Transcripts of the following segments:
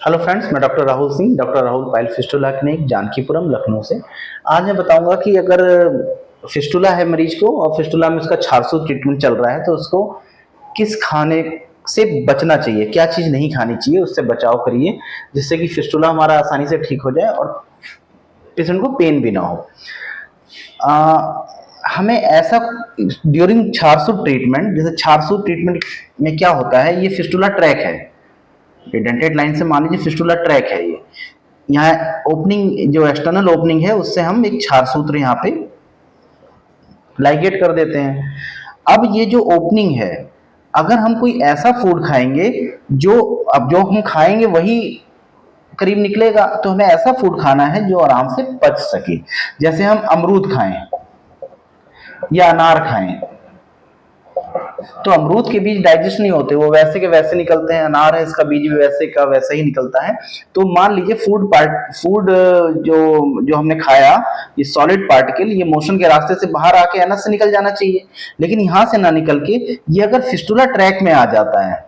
Hello friends, मैं doctor Rahul Singh, doctor Rahul pile fistula clinic, Janakipuram, Lucknow से। आज मैं बताऊंगा कि अगर फिस्टुला है मरीज को और फिस्टुला में उसका 400 ट्रीटमेंट चल रहा है तो उसको किस खाने से बचना चाहिए, क्या चीज़ नहीं खानी चाहिए, उससे बचाव करिए जिससे कि फिस्टुला हमारा आसानी से ठीक हो जाए और पेशेंट को पेन भी ना हो। हमें ऐसा ड्यूरिंग 400 ट्रीटमेंट, जैसे 400 ट्रीटमेंट में क्या होता है, ये फिस्टुला ट्रैक है, ये डेंटेड लाइन से मान लीजिए फिस्टुला ट्रैक है। ये यहाँ ओपनिंग, जो एक्सटर्नल ओपनिंग है, उससे हम एक क्षार सूत्र यहाँ पे लाइगेट कर देते हैं। अब ये जो ओपनिंग है, अगर हम कोई ऐसा फूड खाएंगे जो अब जो हम खाएंगे वही करीब निकलेगा, तो हमें ऐसा फूड खाना है जो आराम से पच सके। जैसे हम अमरूद खाएं या अनार खाएं, तो अमरूद के बीज डाइजेस्ट नहीं होते, वो वैसे के वैसे निकलते हैं। अनार है, इसका बीज भी वैसे का वैसा ही निकलता है। तो मान लीजिए फूड जो जो हमने खाया, ये सॉलिड पार्टिकल, ये मोशन के रास्ते से बाहर आके एनस से निकल जाना चाहिए, लेकिन यहां से ना निकल के ये अगर फिस्टुला ट्रैक में आ जाता है,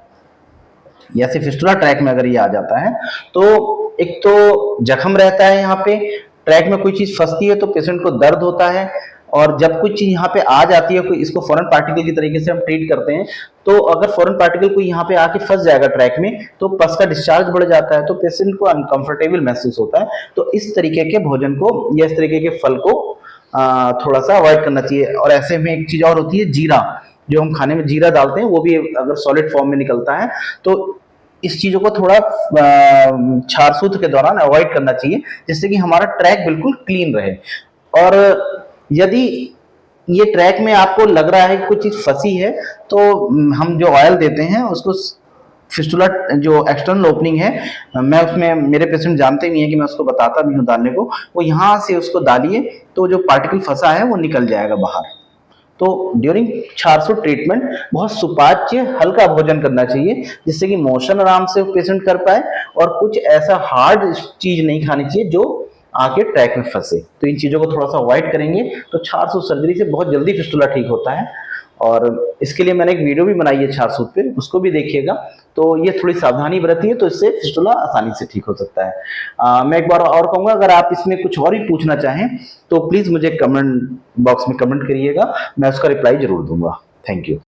ऐसे फिस्टुला ट्रैक में अगर ये आ जाता है, तो एक तो जख्म रहता है, यहाँ पे ट्रैक में कोई चीज फंसती है तो पेशेंट को दर्द होता है। और जब कुछ चीज यहाँ पे आ जाती है, कोई इसको फॉरेन पार्टिकल की तरीके से हम ट्रीट करते हैं, तो अगर फॉरेन पार्टिकल कोई यहाँ पे आके फंस जाएगा ट्रैक में, तो पस का डिस्चार्ज बढ़ जाता है, तो पेशेंट को अनकंफर्टेबल महसूस होता है। तो इस तरीके के भोजन को या इस तरीके के फल को थोड़ा सा अवॉइड करना चाहिए। और ऐसे में एक चीज और होती है, जीरा, जो हम खाने में जीरा डालते हैं, वो भी अगर सॉलिड फॉर्म में निकलता है, तो इस चीजों को थोड़ा क्षार सूत्र के दौरान अवॉइड करना चाहिए, जिससे कि हमारा ट्रैक बिल्कुल क्लीन रहे। और यदि ये ट्रैक में आपको लग रहा है कि कुछ चीज फंसी है, तो हम जो ऑयल देते हैं उसको, फिस्टुला जो एक्सटर्नल ओपनिंग है, मैं उसमें, मेरे पेशेंट जानते भी हैं कि मैं उसको बताता भी हूँ डालने को, वो यहाँ से उसको डालिए तो जो पार्टिकल फंसा है वो निकल जाएगा बाहर। तो ड्यूरिंग 400 ट्रीटमेंट बहुत सुपाच्य हल्का भोजन करना चाहिए, जिससे कि मोशन आराम से पेशेंट कर पाए, और कुछ ऐसा हार्ड चीज नहीं खानी चाहिए जो आके ट्रैक में फंसे। तो इन चीजों को थोड़ा सा अवॉइड करेंगे तो 400 सर्जरी से बहुत जल्दी फिस्टुला ठीक होता है। और इसके लिए मैंने एक वीडियो भी बनाई है 400 पे, उसको भी देखिएगा। तो ये थोड़ी सावधानी बरतिए तो इससे फिस्टुला आसानी से ठीक हो सकता है। मैं एक बार और कहूंगा, अगर आप इसमें कुछ और भी पूछना चाहें तो प्लीज मुझे कमेंट बॉक्स में कमेंट करिएगा, मैं उसका रिप्लाई जरूर दूंगा। Thank you.